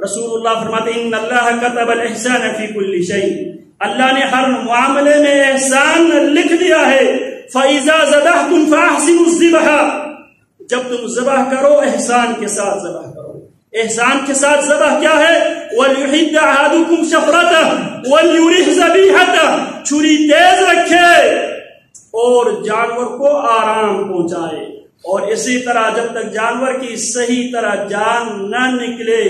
رسول اللہ فرماتے ہیں ان اللہ کتب الاحسان فی کل شیء، اللہ نے ہر معاملے میں احسان لکھ دیا ہے۔ فاذا ذبحتم فاحسنوا الذبح، جب تم ذبح کرو احسان کے ساتھ ذبح کرو۔ احسان کے ساتھ ذبح کیا ہے؟ وَلْيُحِدَّ أَحَدُكُمْ شَفْرَتَهُ وَلْيُرِحْ ذَبِيحَتَهُ، چھری تیز رکھے اور جانور کو آرام پہنچائے، اور اسی طرح جب تک جانور کی صحیح طرح جان نہ نکلے،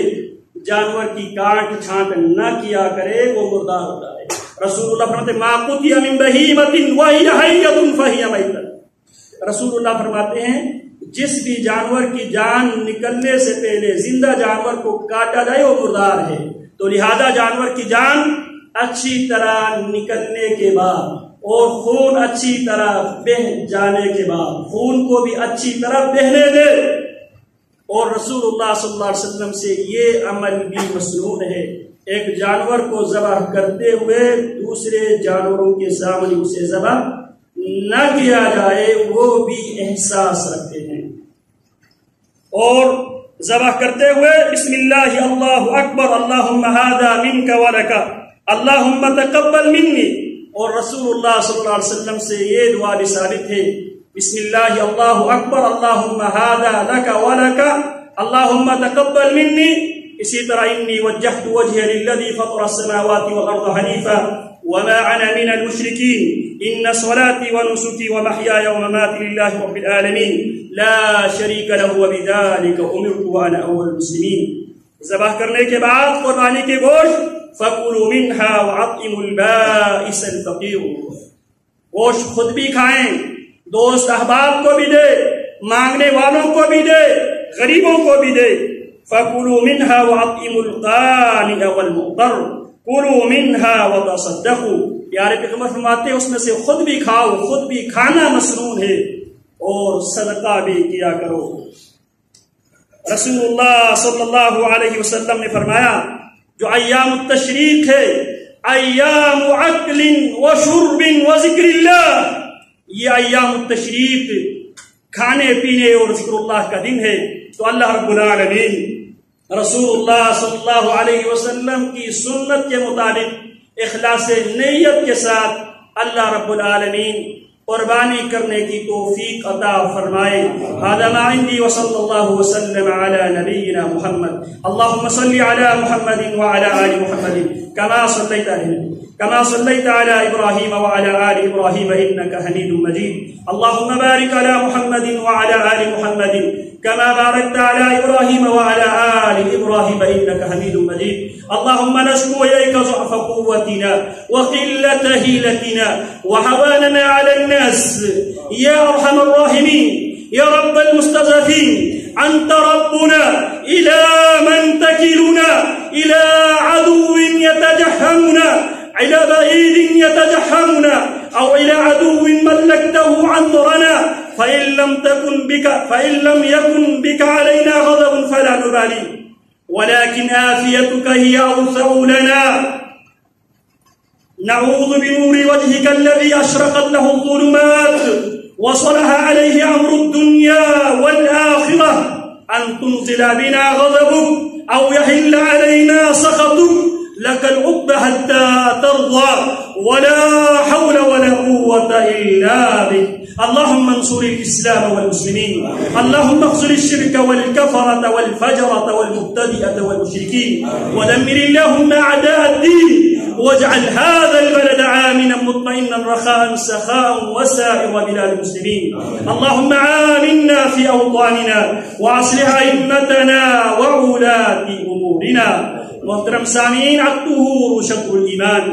جانور کی کاٹ چھانٹ نہ کیا کرے، وہ مردار ہوتا ہے۔ رسول اللہ فرماتے ہیں ما قُتِيَ مِن بَهِيمَةٍ وَهِيَ حَيَّةٌ فَهِيَ مَيْتَةٌ، رسول اللہ فرماتے ہیں جس بھی جانور کی جان نکلنے سے پہلے زندہ جانور کو کاٹا جائے وہ مردار ہے۔ تو لہذا جانور کی جان اچھی طرح نکلنے کے بعد اور خون اچھی طرح بہہ جانے کے بعد خون کو بھی اچھی طرح بہنے دے، اور رسول اللہ صلی اللہ علیہ وسلم سے یہ عمل بھی مسنون ہے، ایک جانور کو ذبح کرتے ہوئے دوسرے جانوروں کے سامنے اسے ذبح نہ کیا جائے، وہ بھی احساس رکھتے ہیں۔ اور ذبح کرتے ہوئے بسم اللہ اللہ اکبر اللہم ھذا منک ولک اللہم تقبل منی، اور رسول اللہ صلی اللہ علیہ وسلم سے یہ دعا بھی ثابت ہے بسم اللہ اللہ اکبر اللہم ھذا لک ولک اللہم تقبل منی، اسی طرح انی وجہت وجہی للذی فطر السماوات والارض حنیفا وما انا من المشرکین ان صلاتي ونسكي ومحياي ومماتي لله رب العالمين لا شريك له وبذلك امرت وانا اول المسلمين۔ ذبح کرنے کے بعد قربانی کے گوشت فکلوا منها واطعموا البائس الفقير، گوشت خود بھی کھائیں، دوست احباب کو بھی دے، مانگنے والوں کو بھی دے، غریبوں کو بھی دے۔ فکلوا منها واطعموا القانع والمضطر کلوا منها وتصدقوا، پیارے پیغمبر فرماتے ہیں اس میں سے خود بھی کھاؤ، خود بھی کھانا مسنون ہے، اور صدقہ بھی کیا کرو۔ رسول اللہ صلی اللہ علیہ وسلم نے فرمایا جو ایام التشریق ہے ایام عقل و شرب و ذکر اللہ، یہ ایام التشریق کھانے پینے اور ذکر اللہ کا دن ہے۔ تو اللہ رب العالمین رسول اللہ صلی اللہ علیہ وسلم کی سنت کے مطابق اخلاص نیت کے ساتھ اللہ رب العالمین قربانی کرنے کی توفیق عطا فرمائے۔ هذا ما عندي وصلى الله وسلم على نبينا محمد، اللهم صل على محمد وعلى آل محمد كما صليت على إبراهيم وعلى آل إبراهيم إنك حميد مجيد، اللهم بارك على محمد وعلى آل محمد كما باركت على إبراهيم وعلى آل إبراهيم إنك حميد مجيد، اللهم نشكو إليك ضعف قوتنا وقلة هيلتنا وهواننا على الناس يا أرحم الراحمين يا رب المستضعفين، أنت ربنا، إلى من تكلنا؟ إلى عدو يتجهمنا، إلى بعيد يتجهمنا، أو إلى عدو ملكته عنرنا، فإن لم يكن بك علينا غضب فلا نبالي، ولكن آفيتك هي أوسع لنا، نعوذ بنور وجهك الذي أشرقت له الظلمات وصلح عليه أمر الدنيا والآخرة أن تنزل بنا غضبك أو يحل علينا سخطك، لك العقبى حتى ترضى ولا حول ولا قوة إلا بك، اللهم انصر الإسلام والمسلمين، اللهم اخذل الشرك والكفرة والفجرة والمبتدئة والمشركين، ودمر اللهم أعداء الدين، واجعل هذا البلد آمنا مطمئنا رخاء سخاء وسائر بلاد المسلمين، اللهم آمنا في أوطاننا وأصلح أئمتنا وولاة أمورنا۔ محترم سامعین، الطہور شطر الایمان،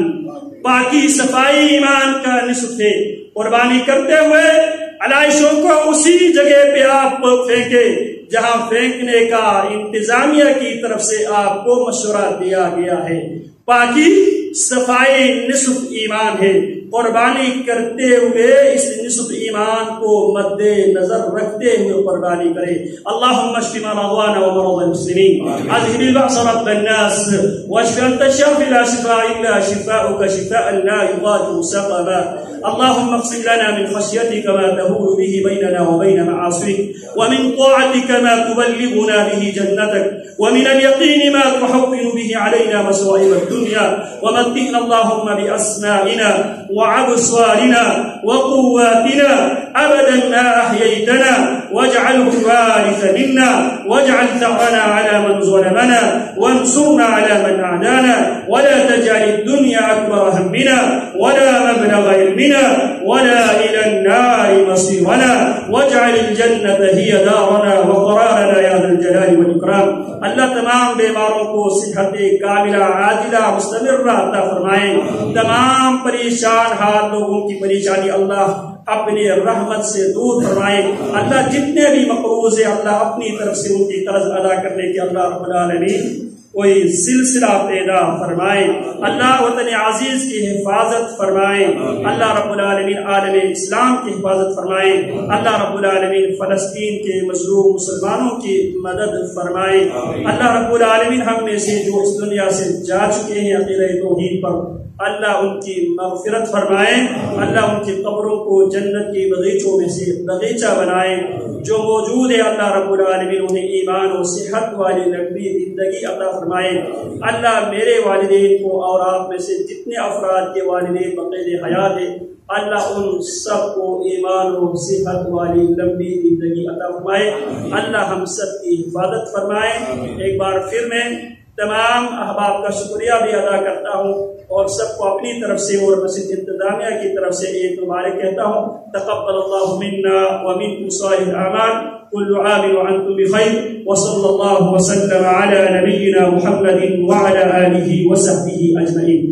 پاکی صفائی ایمان کا نصف ہے۔ قربانی کرتے ہوئے علائشوں کو اسی جگہ پہ آپ پھینکے جہاں پھینکنے کا انتظامیہ کی طرف سے آپ کو مشورہ دیا گیا ہے۔ پاکی صفائی نصف ایمان ہے۔ قربانی کرتے ہوئے اس نصف ایمان کو مد نظر رکھتے ہوئے قربانی کرے. اللهم اشف مرضانا ومرضى المسلمين، اذهب البأس رب الناس، واشف انت الشافي لا شفاء الا شفاؤك شفاء لا يغادر سقما. اللهم اقسم لنا من خشيتك ما تهول به بيننا وبين معاصيك، ومن طاعتك ما تبلغنا به جنتك، ومن اليقين ما تحول به علينا مصائب الدنيا، ومتعنا اللهم بأسمائنا وأبصارنا وقواتنا أبدا ما أحييتنا، واجعله الوارث منا، واجعل ثأرنا على من ظلمنا، وانصرنا على من أعدانا، ولا تجعل الدنيا أكبر همنا ولا مبلغ علمنا ولا إلى النار مصيرنا، واجعل الجنة هي دارنا وقرارنا يا ذا الجلال والإكرام. اللہ تمام بیماروں کو صحت کاملہ عاجلہ مستمرہ عطا فرمائے. تمام پریشان حال لوگوں کی پریشانی اللہ اپنی رحمت سے دور فرمائے. اللہ جتنے بھی مقروض ہیں اللہ اپنی طرف سے ان کی قرض ادا کرنے کے اللہ رب العالمین کوئی سلسلہ پیدا فرمائے. اللہ وطن عزیز کی حفاظت فرمائے. اللہ رب العالمین عالم اسلام کی حفاظت فرمائے. اللہ رب العالمین فلسطین کے مظلوم مسلمانوں کی مدد فرمائے. اللہ رب العالمین ہم میں سے جو اس دنیا سے جا چکے ہیں عقیدہ توحید پر، اللہ ان کی مغفرت فرمائے. اللہ ان کی قبروں کو جنت کے بغیچوں میں سے بغیچہ بنائے. جو موجود ہے اللہ رب العالمین انہیں ایمان و صحت والی لمبی زندگی عطا فرمائے. اللہ میرے والدین کو اور آپ میں سے جتنے افراد کے والدین بقید حیات ہیں اللہ ان سب کو ایمان و صحت والی لمبی زندگی عطا فرمائے. اللہ ہم سب کی حفاظت فرمائے. ایک بار پھر میں تمام احباب کا شکریہ بھی ادا کرتا ہوں اور سب کو اپنی طرف سے اور مسجد انتظامیہ کی طرف سے ایک مبارک کہتا ہوں. تقبل اللہ منا ومنکم صالح الاعمال، كل عام وانتم بخير، وصلى الله وسلم على نبينا محمد وعلى آله وصحبه اجمعين.